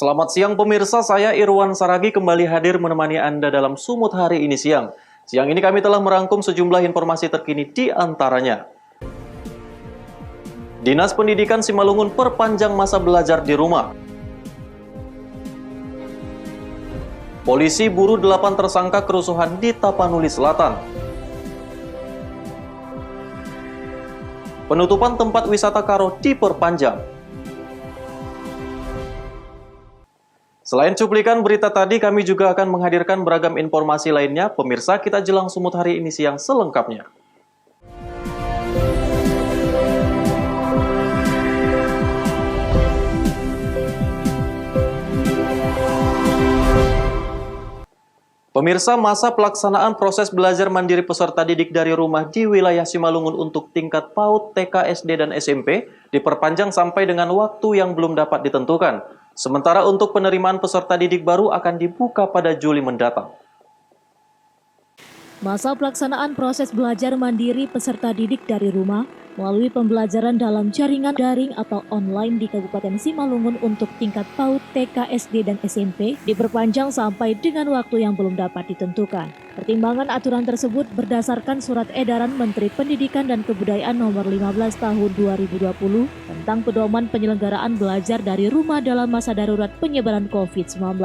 Selamat siang pemirsa, saya Irwan Saragi kembali hadir menemani Anda dalam Sumut hari ini siang. Siang ini kami telah merangkum sejumlah informasi terkini di antaranya. Dinas Pendidikan Simalungun perpanjang masa belajar di rumah. Polisi buru 8 tersangka kerusuhan di Tapanuli Selatan. Penutupan tempat wisata Karo diperpanjang. Selain cuplikan berita tadi, kami juga akan menghadirkan beragam informasi lainnya. Pemirsa, kita jelang Sumut hari ini siang selengkapnya. Pemirsa, masa pelaksanaan proses belajar mandiri peserta didik dari rumah di wilayah Simalungun untuk tingkat PAUD, TK, SD, dan SMP diperpanjang sampai dengan waktu yang belum dapat ditentukan. Sementara untuk penerimaan peserta didik baru akan dibuka pada Juli mendatang. Masa pelaksanaan proses belajar mandiri peserta didik dari rumah melalui pembelajaran dalam jaringan daring atau online di Kabupaten Simalungun untuk tingkat PAUD, TK, SD, dan SMP diperpanjang sampai dengan waktu yang belum dapat ditentukan. Pertimbangan aturan tersebut berdasarkan Surat Edaran Menteri Pendidikan dan Kebudayaan Nomor 15 Tahun 2020 tentang pedoman penyelenggaraan belajar dari rumah dalam masa darurat penyebaran COVID-19.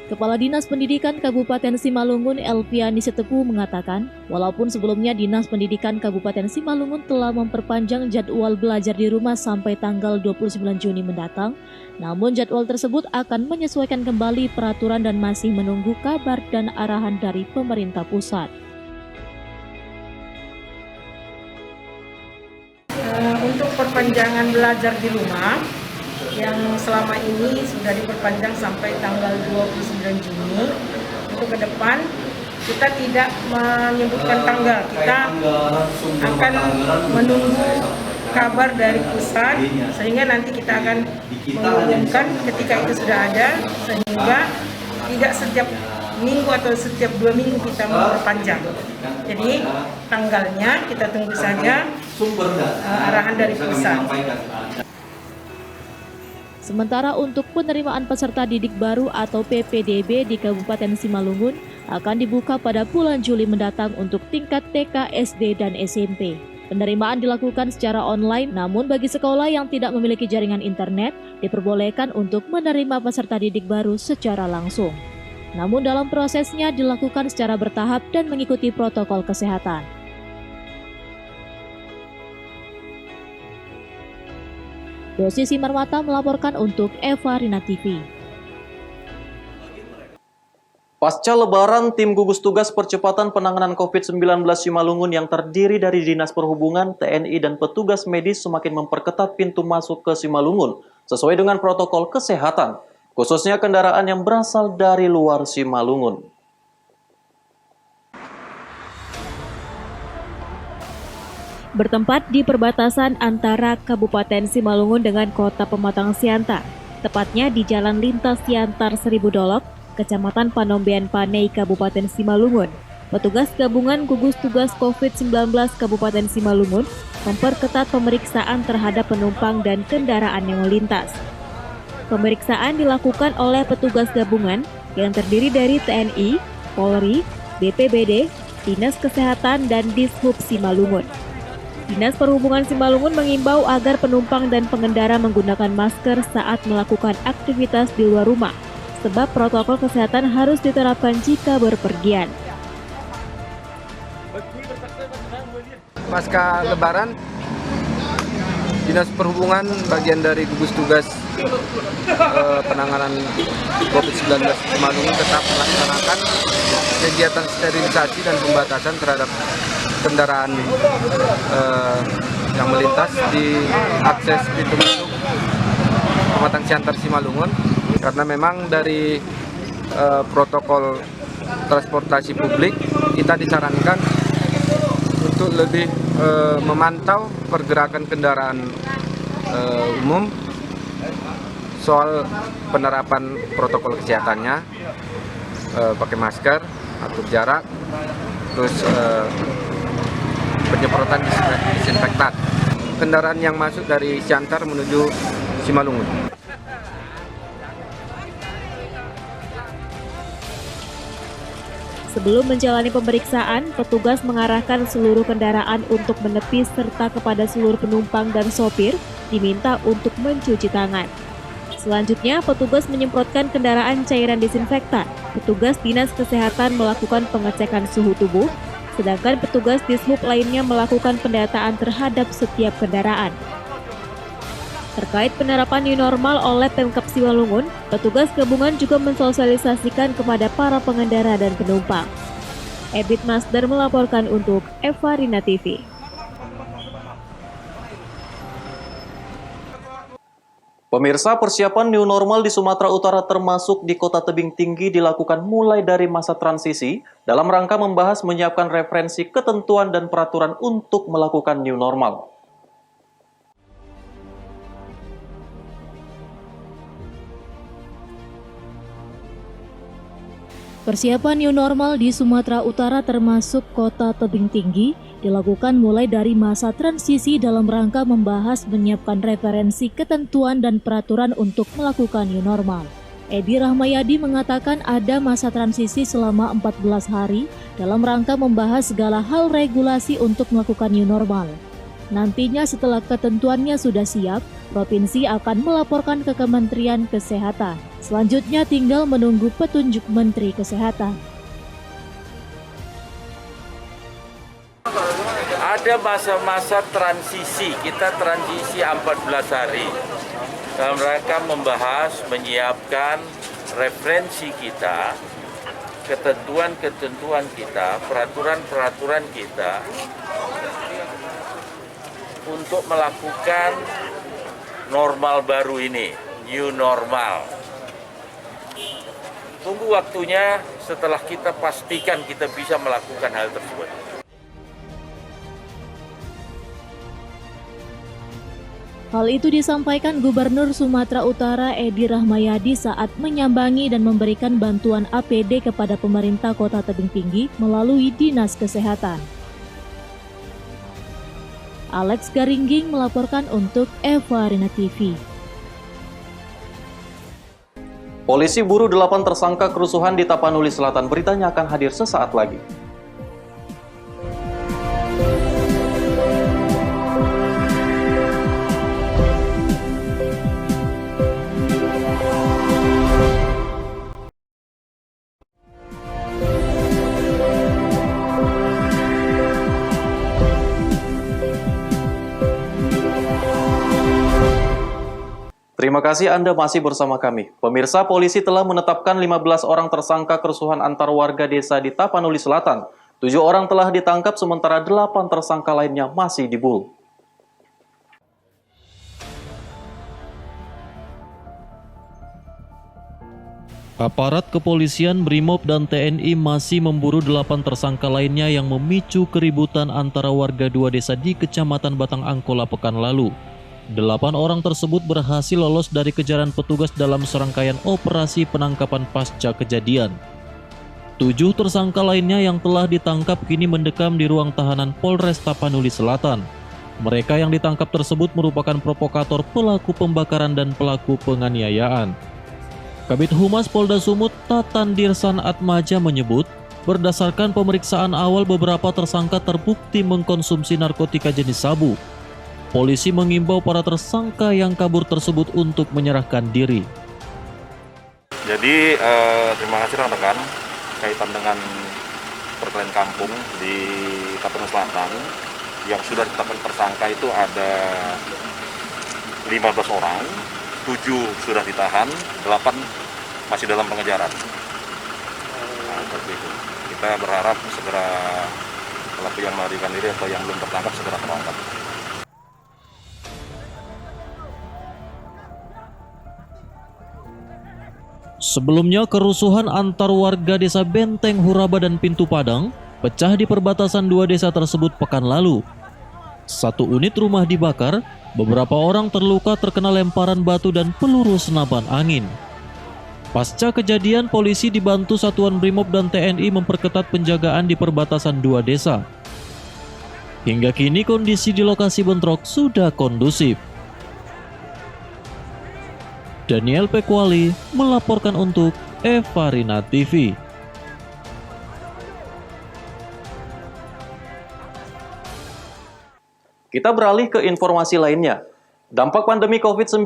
Kepala Dinas Pendidikan Kabupaten Simalungun Elviani Setepu mengatakan, walaupun sebelumnya Dinas Pendidikan Kabupaten Simalungun telah memperpanjang jadwal belajar di rumah sampai tanggal 29 Juni mendatang, namun jadwal tersebut akan menyesuaikan kembali peraturan dan masih menunggu kabar dan arahan dari pemerintah pusat. Untuk perpanjangan belajar di rumah, yang selama ini sudah diperpanjang sampai tanggal 29 Juni. Untuk ke depan, kita tidak menyebutkan tanggal. Kita akan menunggu kabar dari pusat, sehingga nanti kita akan mengumumkan ketika itu sudah ada, sehingga tidak setiap minggu atau setiap 2 minggu kita memperpanjang. Jadi tanggalnya kita tunggu saja arahan dari pusat. Sementara untuk penerimaan peserta didik baru atau PPDB di Kabupaten Simalungun akan dibuka pada bulan Juli mendatang untuk tingkat TK, SD, dan SMP. Penerimaan dilakukan secara online, namun bagi sekolah yang tidak memiliki jaringan internet, diperbolehkan untuk menerima peserta didik baru secara langsung. Namun dalam prosesnya dilakukan secara bertahap dan mengikuti protokol kesehatan. Dosi Simarmata melaporkan untuk Eva Rina TV. Pasca Lebaran, tim gugus tugas percepatan penanganan COVID-19 Simalungun yang terdiri dari Dinas Perhubungan, TNI, dan petugas medis semakin memperketat pintu masuk ke Simalungun sesuai dengan protokol kesehatan, khususnya kendaraan yang berasal dari luar Simalungun. Bertempat di perbatasan antara Kabupaten Simalungun dengan Kota Pematang Siantar, tepatnya di Jalan Lintas Siantar Seribu Dolok, Kecamatan Panombean Panei, Kabupaten Simalungun. Petugas gabungan gugus tugas COVID-19 Kabupaten Simalungun memperketat pemeriksaan terhadap penumpang dan kendaraan yang melintas. Pemeriksaan dilakukan oleh petugas gabungan yang terdiri dari TNI, Polri, BPBD, Dinas Kesehatan, dan Dishub Simalungun. Dinas Perhubungan Simalungun mengimbau agar penumpang dan pengendara menggunakan masker saat melakukan aktivitas di luar rumah, sebab protokol kesehatan harus diterapkan jika berpergian. Pasca Lebaran, Dinas Perhubungan bagian dari gugus tugas penanganan COVID-19 Simalungun tetap melaksanakan kegiatan sterilisasi dan pembatasan terhadap kendaraan yang melintas di akses pintu masuk Pematang Siantar Simalungun, karena memang dari protokol transportasi publik kita disarankan untuk lebih memantau pergerakan kendaraan umum soal penerapan protokol kesehatannya, pakai masker, atur jarak, terus penyemprotan disinfektan. Kendaraan yang masuk dari Siantar menuju Simalungun. Sebelum menjalani pemeriksaan, petugas mengarahkan seluruh kendaraan untuk menepi serta kepada seluruh penumpang dan sopir diminta untuk mencuci tangan. Selanjutnya, petugas menyemprotkan kendaraan cairan disinfektan. Petugas Dinas Kesehatan melakukan pengecekan suhu tubuh, sedangkan petugas Dishub lainnya melakukan pendataan terhadap setiap kendaraan. Terkait penerapan new normal oleh Pemkab Simalungun, petugas gabungan juga mensosialisasikan kepada para pengendara dan penumpang. Ebit Masdar melaporkan untuk Eva Rina TV. Pemirsa, persiapan new normal di Sumatera Utara termasuk di Kota Tebing Tinggi dilakukan mulai dari masa transisi dalam rangka membahas menyiapkan referensi ketentuan dan peraturan untuk melakukan new normal. Persiapan new normal di Sumatera Utara termasuk Kota Tebing Tinggi dilakukan mulai dari masa transisi dalam rangka membahas menyiapkan referensi ketentuan dan peraturan untuk melakukan new normal. Edi Rahmayadi mengatakan ada masa transisi selama 14 hari dalam rangka membahas segala hal regulasi untuk melakukan new normal. Nantinya setelah ketentuannya sudah siap, provinsi akan melaporkan ke Kementerian Kesehatan. Selanjutnya tinggal menunggu petunjuk Menteri Kesehatan. Ada masa-masa transisi, kita transisi 14 hari dalam rangka membahas, menyiapkan referensi kita, ketentuan-ketentuan kita, peraturan-peraturan kita untuk melakukan normal baru ini, new normal. Tunggu waktunya setelah kita pastikan kita bisa melakukan hal tersebut. Hal itu disampaikan Gubernur Sumatera Utara Edi Rahmayadi saat menyambangi dan memberikan bantuan APD kepada pemerintah Kota Tebing Tinggi melalui Dinas Kesehatan. Alex Garingging melaporkan untuk Eva Rina TV. Polisi buru 8 tersangka kerusuhan di Tapanuli Selatan. Beritanya akan hadir sesaat lagi. Terima kasih Anda masih bersama kami. Pemirsa, polisi telah menetapkan 15 orang tersangka kerusuhan antar warga desa di Tapanuli Selatan. 7 orang telah ditangkap sementara 8 tersangka lainnya masih diburu. Aparat kepolisian, Brimob, dan TNI masih memburu 8 tersangka lainnya yang memicu keributan antara warga 2 desa di Kecamatan Batang Angkola pekan lalu. 8 orang tersebut berhasil lolos dari kejaran petugas dalam serangkaian operasi penangkapan pasca kejadian. 7 tersangka lainnya yang telah ditangkap kini mendekam di ruang tahanan Polres Tapanuli Selatan. Mereka yang ditangkap tersebut merupakan provokator, pelaku pembakaran, dan pelaku penganiayaan. Kabid Humas Polda Sumut Tatan Dirsan Atmaja menyebut, berdasarkan pemeriksaan awal beberapa tersangka terbukti mengkonsumsi narkotika jenis sabu. Polisi mengimbau para tersangka yang kabur tersebut untuk menyerahkan diri. Jadi terima kasih rekan-rekan kaitan dengan perkelahian kampung di Tapanuli Selatan yang sudah ditetapkan tersangka itu ada 15 orang, 7 sudah ditahan, 8 masih dalam pengejaran. Nah, seperti itu. Kita berharap segera pelaku yang melarikan diri atau yang belum tertangkap segera tertangkap. Sebelumnya, kerusuhan antar warga desa Benteng, Huraba, dan Pintu Padang pecah di perbatasan 2 desa tersebut pekan lalu. 1 unit rumah dibakar, beberapa orang terluka terkena lemparan batu dan peluru senapan angin. Pasca kejadian, polisi dibantu Satuan Brimob dan TNI memperketat penjagaan di perbatasan 2 desa. Hingga kini kondisi di lokasi bentrok sudah kondusif. Daniel Pekwali melaporkan untuk Eva Rina TV. Kita beralih ke informasi lainnya. Dampak pandemi COVID-19,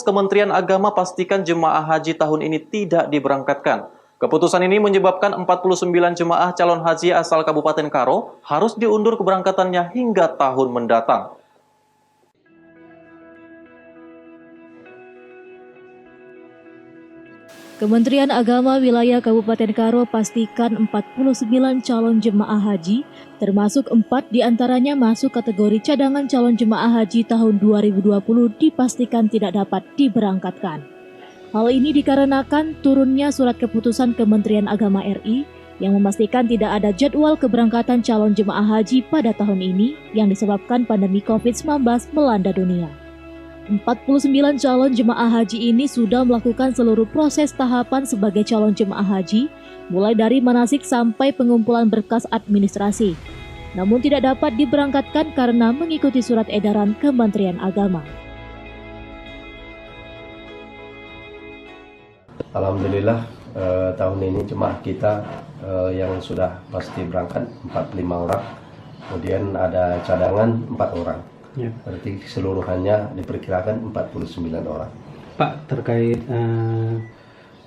Kementerian Agama pastikan jemaah haji tahun ini tidak diberangkatkan. Keputusan ini menyebabkan 49 jemaah calon haji asal Kabupaten Karo harus diundur keberangkatannya hingga tahun mendatang. Kementerian Agama Wilayah Kabupaten Karo pastikan 49 calon jemaah haji, termasuk 4 diantaranya masuk kategori cadangan calon jemaah haji tahun 2020 dipastikan tidak dapat diberangkatkan. Hal ini dikarenakan turunnya surat keputusan Kementerian Agama RI yang memastikan tidak ada jadwal keberangkatan calon jemaah haji pada tahun ini yang disebabkan pandemi COVID-19 melanda dunia. 49 calon jemaah haji ini sudah melakukan seluruh proses tahapan sebagai calon jemaah haji, mulai dari manasik sampai pengumpulan berkas administrasi. Namun tidak dapat diberangkatkan karena mengikuti surat edaran Kementerian Agama. Alhamdulillah tahun ini jemaah kita yang sudah pasti berangkat 45 orang, kemudian ada cadangan 4 orang. Ya. Berarti keseluruhannya diperkirakan 49 orang. Pak, terkait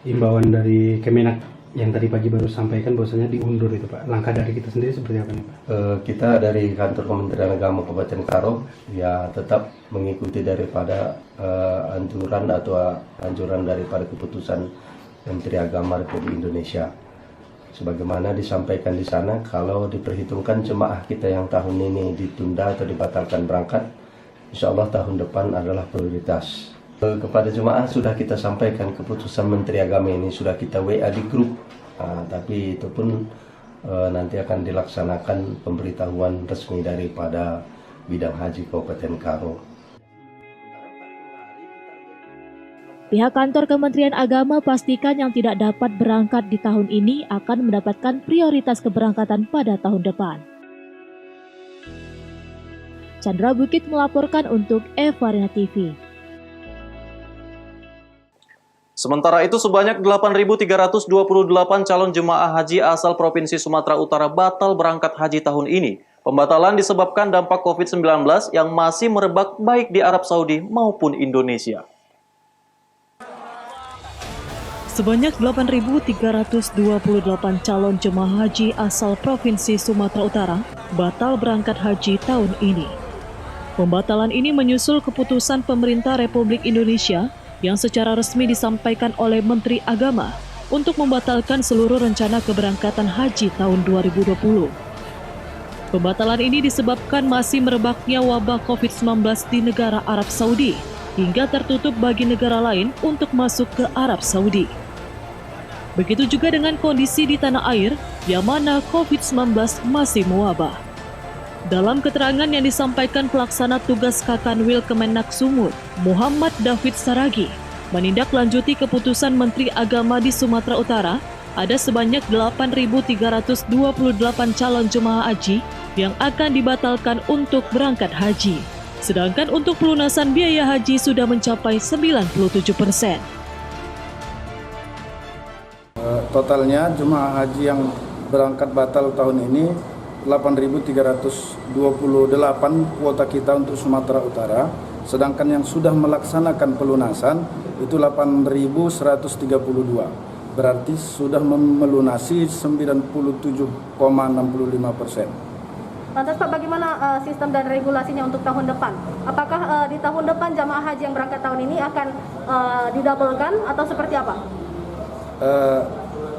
imbauan dari Kemenak yang tadi pagi baru sampaikan bahwasanya diundur itu Pak, langkah dari kita sendiri seperti apa nih Pak? Kita dari kantor Kementerian Agama Kabupaten Karo ya tetap mengikuti daripada anjuran daripada keputusan Menteri Agama Republik Indonesia. Sebagaimana disampaikan di sana, kalau diperhitungkan jemaah kita yang tahun ini ditunda atau dibatalkan berangkat, insya Allah tahun depan adalah prioritas. Kepada jemaah sudah kita sampaikan keputusan Menteri Agama ini, sudah kita WA di grup, tapi itu pun nanti akan dilaksanakan pemberitahuan resmi daripada bidang haji Kabupaten Karo. Pihak kantor Kementerian Agama pastikan yang tidak dapat berangkat di tahun ini akan mendapatkan prioritas keberangkatan pada tahun depan. Chandra Bukit melaporkan untuk Evarina TV. Sementara itu sebanyak 8.328 calon jemaah haji asal Provinsi Sumatera Utara batal berangkat haji tahun ini. Pembatalan disebabkan dampak COVID-19 yang masih merebak baik di Arab Saudi maupun Indonesia. Sebanyak 8.328 calon jemaah haji asal Provinsi Sumatera Utara batal berangkat haji tahun ini. Pembatalan ini menyusul keputusan pemerintah Republik Indonesia yang secara resmi disampaikan oleh Menteri Agama untuk membatalkan seluruh rencana keberangkatan haji tahun 2020. Pembatalan ini disebabkan masih merebaknya wabah COVID-19 di negara Arab Saudi hingga tertutup bagi negara lain untuk masuk ke Arab Saudi. Begitu juga dengan kondisi di tanah air yang mana COVID-19 masih mewabah. Dalam keterangan yang disampaikan pelaksana tugas Kakanwil Kemenak Sumut, Muhammad David Saragi, menindaklanjuti keputusan Menteri Agama di Sumatera Utara, ada sebanyak 8.328 calon jemaah haji yang akan dibatalkan untuk berangkat haji. Sedangkan untuk pelunasan biaya haji sudah mencapai 97%. Totalnya jemaah haji yang berangkat batal tahun ini 8.328 kuota kita untuk Sumatera Utara, sedangkan yang sudah melaksanakan pelunasan itu 8.132, berarti sudah melunasi 97,65%. Lantas Pak, bagaimana sistem dan regulasinya untuk tahun depan? Apakah di tahun depan jamaah haji yang berangkat tahun ini akan didabelkan atau seperti apa?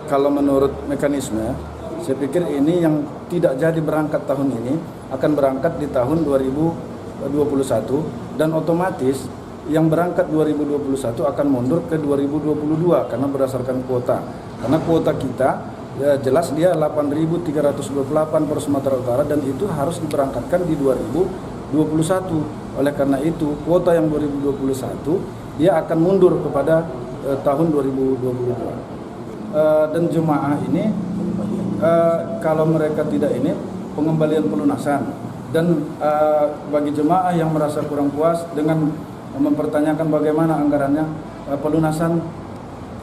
Kalau menurut mekanisme, saya pikir ini yang tidak jadi berangkat tahun ini akan berangkat di tahun 2021 dan otomatis yang berangkat 2021 akan mundur ke 2022 karena berdasarkan kuota. Karena kuota kita ya jelas dia 8.328 per Sumatera Utara dan itu harus diberangkatkan di 2021. Oleh karena itu kuota yang 2021 dia akan mundur kepada tahun 2022. Dan jemaah ini kalau mereka tidak ini pengembalian pelunasan dan bagi jemaah yang merasa kurang puas dengan mempertanyakan bagaimana anggarannya, pelunasan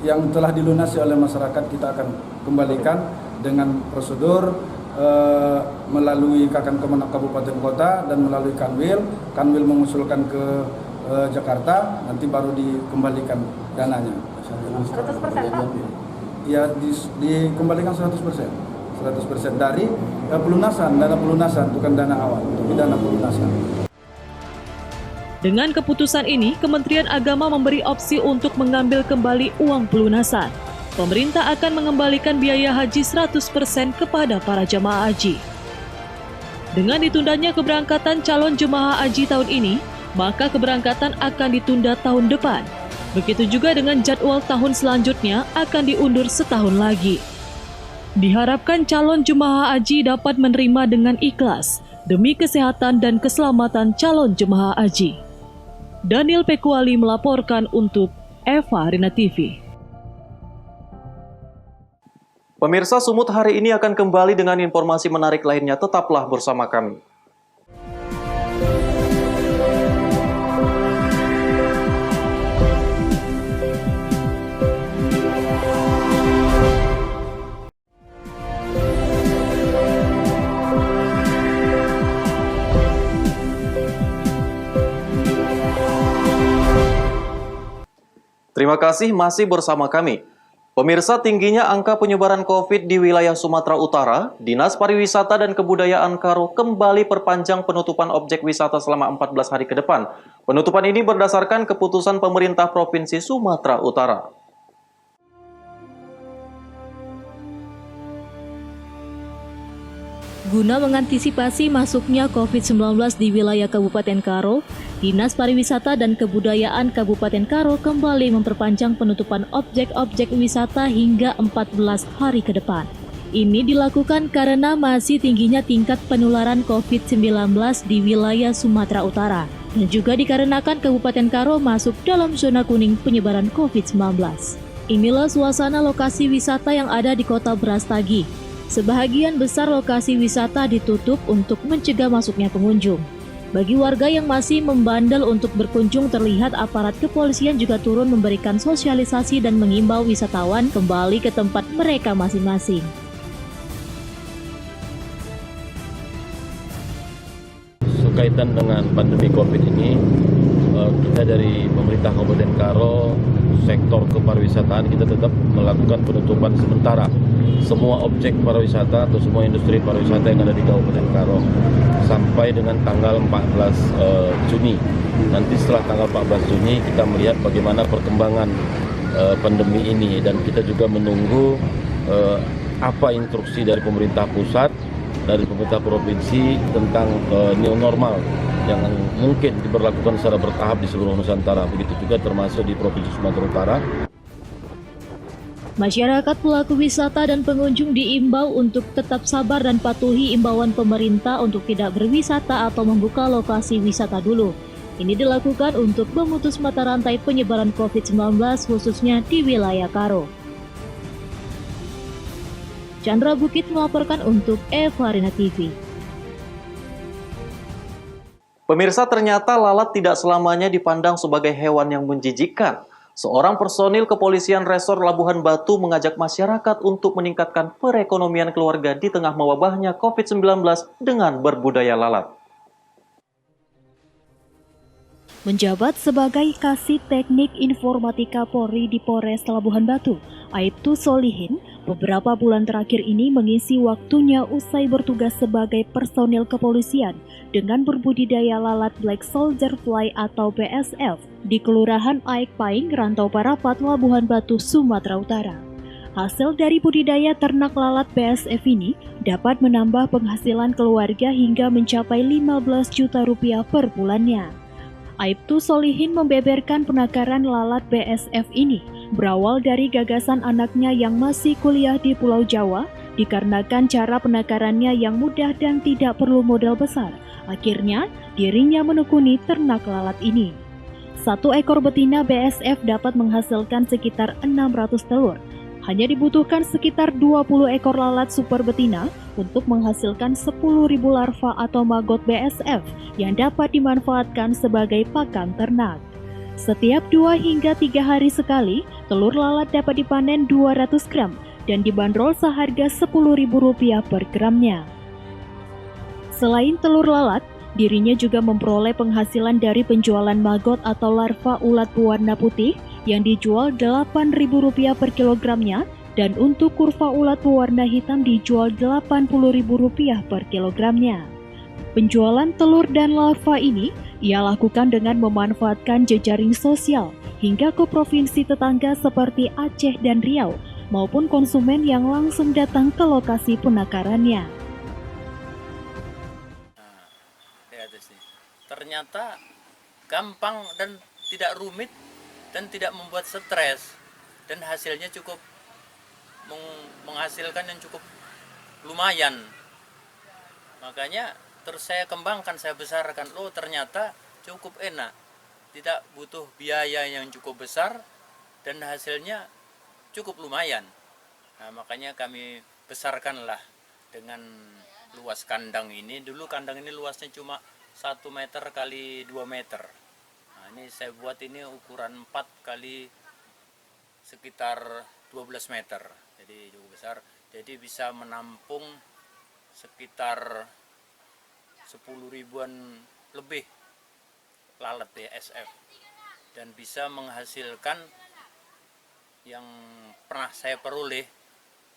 yang telah dilunasi oleh masyarakat kita akan kembalikan dengan prosedur melalui Kakan Kemenak Kabupaten Kota dan melalui Kanwil mengusulkan ke Jakarta, nanti baru dikembalikan dananya. 100% Pak? Ya, dikembalikan 100% dari dana pelunasan, bukan dana awal, tapi dana pelunasan. Dengan keputusan ini, Kementerian Agama memberi opsi untuk mengambil kembali uang pelunasan. Pemerintah akan mengembalikan biaya haji 100% kepada para jemaah haji. Dengan ditundanya keberangkatan calon jemaah haji tahun ini, maka keberangkatan akan ditunda tahun depan. Begitu juga dengan jadwal tahun selanjutnya akan diundur setahun lagi. Diharapkan calon jemaah haji dapat menerima dengan ikhlas demi kesehatan dan keselamatan calon jemaah haji. Daniel Pekuali melaporkan untuk Eva Rina TV. Pemirsa, Sumut hari ini akan kembali dengan informasi menarik lainnya. Tetaplah bersama kami. Terima kasih masih bersama kami. Pemirsa, tingginya angka penyebaran COVID di wilayah Sumatera Utara, Dinas Pariwisata dan Kebudayaan Karo kembali perpanjang penutupan objek wisata selama 14 hari ke depan. Penutupan ini berdasarkan keputusan pemerintah Provinsi Sumatera Utara. Guna mengantisipasi masuknya COVID-19 di wilayah Kabupaten Karo, Dinas Pariwisata dan Kebudayaan Kabupaten Karo kembali memperpanjang penutupan objek-objek wisata hingga 14 hari ke depan. Ini dilakukan karena masih tingginya tingkat penularan COVID-19 di wilayah Sumatera Utara, dan juga dikarenakan Kabupaten Karo masuk dalam zona kuning penyebaran COVID-19. Inilah suasana lokasi wisata yang ada di Kota Brastagi. Sebahagian besar lokasi wisata ditutup untuk mencegah masuknya pengunjung. Bagi warga yang masih membandel untuk berkunjung, terlihat aparat kepolisian juga turun memberikan sosialisasi dan mengimbau wisatawan kembali ke tempat mereka masing-masing. Berkaitan dengan pandemi COVID ini, kita dari pemerintah Kabupaten Karo, sektor kepariwisataan, kita tetap melakukan penutupan sementara semua objek pariwisata atau semua industri pariwisata yang ada di Kabupaten Karo sampai dengan tanggal 14 Juni. Nanti setelah tanggal 14 Juni kita melihat bagaimana perkembangan pandemi ini, dan kita juga menunggu apa instruksi dari pemerintah pusat, dari pemerintah provinsi tentang new normal yang mungkin diberlakukan secara bertahap di seluruh Nusantara, begitu juga termasuk di Provinsi Sumatera Utara. Masyarakat, pelaku wisata dan pengunjung diimbau untuk tetap sabar dan patuhi imbauan pemerintah untuk tidak berwisata atau membuka lokasi wisata dulu. Ini dilakukan untuk memutus mata rantai penyebaran COVID-19 khususnya di wilayah Karo. Chandra Bukit melaporkan untuk Eva Rina TV. Pemirsa, ternyata lalat tidak selamanya dipandang sebagai hewan yang menjijikkan. Seorang personil kepolisian Resor Labuhan Batu mengajak masyarakat untuk meningkatkan perekonomian keluarga di tengah mewabahnya COVID-19 dengan berbudaya lalat. Menjabat sebagai Kasih Teknik Informatika Polri di Polres Labuhan Batu, Aibtu Solihin beberapa bulan terakhir ini mengisi waktunya usai bertugas sebagai personil kepolisian dengan berbudidaya lalat Black Soldier Fly atau BSF di Kelurahan Aik Paing, Rantau Parapat, Labuhan Batu, Sumatera Utara. Hasil dari budidaya ternak lalat BSF ini dapat menambah penghasilan keluarga hingga mencapai 15 juta rupiah per bulannya. Aibtu Solihin membeberkan penangkaran lalat BSF ini berawal dari gagasan anaknya yang masih kuliah di Pulau Jawa, dikarenakan cara penangkarannya yang mudah dan tidak perlu modal besar. Akhirnya, dirinya menekuni ternak lalat ini. Satu ekor betina BSF dapat menghasilkan sekitar 600 telur. Hanya dibutuhkan sekitar 20 ekor lalat super betina untuk menghasilkan 10.000 larva atau maggot BSF yang dapat dimanfaatkan sebagai pakan ternak. Setiap 2 hingga 3 hari sekali, telur lalat dapat dipanen 200 gram dan dibanderol seharga Rp10.000 per gramnya. Selain telur lalat, dirinya juga memperoleh penghasilan dari penjualan maggot atau larva ulat berwarna putih yang dijual Rp8.000 per kilogramnya, dan untuk kurva ulat berwarna hitam dijual Rp80.000 per kilogramnya. Penjualan telur dan larva ini ia lakukan dengan memanfaatkan jejaring sosial hingga ke provinsi tetangga seperti Aceh dan Riau, maupun konsumen yang langsung datang ke lokasi penakarannya. Ternyata gampang dan tidak rumit dan tidak membuat stres, dan hasilnya cukup menghasilkan yang cukup lumayan. Makanya terus saya kembangkan, saya besarkan. Ternyata cukup enak, tidak butuh biaya yang cukup besar dan hasilnya cukup lumayan. Nah, makanya kami besarkanlah dengan luas kandang ini. Dulu kandang ini luasnya cuma 1 meter kali 2 meter. Nah, ini saya buat ini ukuran 4 kali sekitar 12 meter. Jadi cukup besar. Jadi bisa menampung sekitar 10 ribuan lebih lalat ya, SF. Dan bisa menghasilkan yang pernah saya peroleh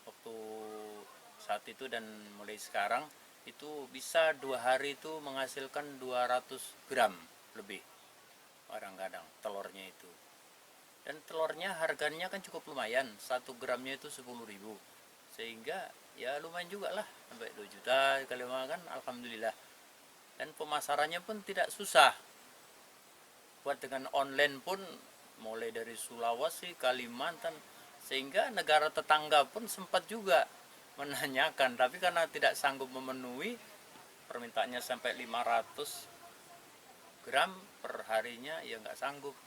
waktu saat itu dan mulai sekarang, itu bisa 2 hari itu menghasilkan 200 gram lebih kadang-kadang telurnya itu. Dan telurnya harganya kan cukup lumayan, 1 gramnya itu 10.000, sehingga ya lumayan juga lah, sampai 2 juta kali makan, alhamdulillah. Dan pemasarannya pun tidak susah, buat dengan online pun mulai dari Sulawesi, Kalimantan, sehingga negara tetangga pun sempat juga menanyakan, tapi karena tidak sanggup memenuhi, permintaannya sampai 500 gram per harinya, ya nggak sanggup.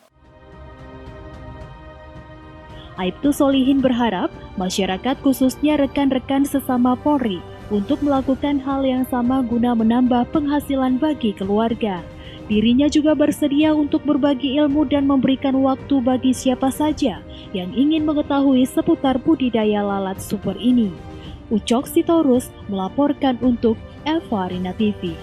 Aibtu Solihin berharap masyarakat khususnya rekan-rekan sesama Polri untuk melakukan hal yang sama guna menambah penghasilan bagi keluarga. Dirinya juga bersedia untuk berbagi ilmu dan memberikan waktu bagi siapa saja yang ingin mengetahui seputar budidaya lalat super ini. Ucok Sitorus melaporkan untuk Eva Rina TV.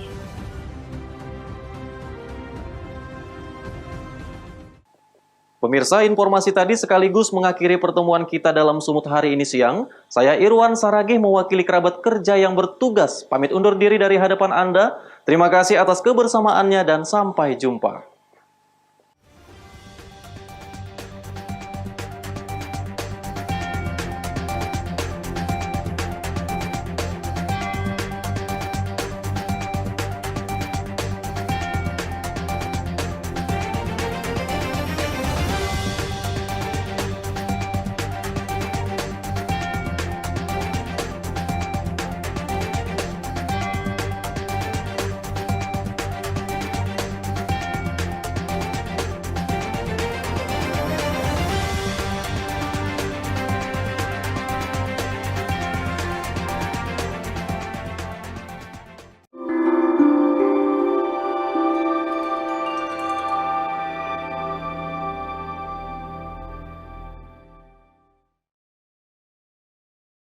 Pemirsa, informasi tadi sekaligus mengakhiri pertemuan kita dalam Sumut hari ini siang. Saya Irwan Saragih mewakili kerabat kerja yang bertugas, pamit undur diri dari hadapan Anda. Terima kasih atas kebersamaannya dan sampai jumpa.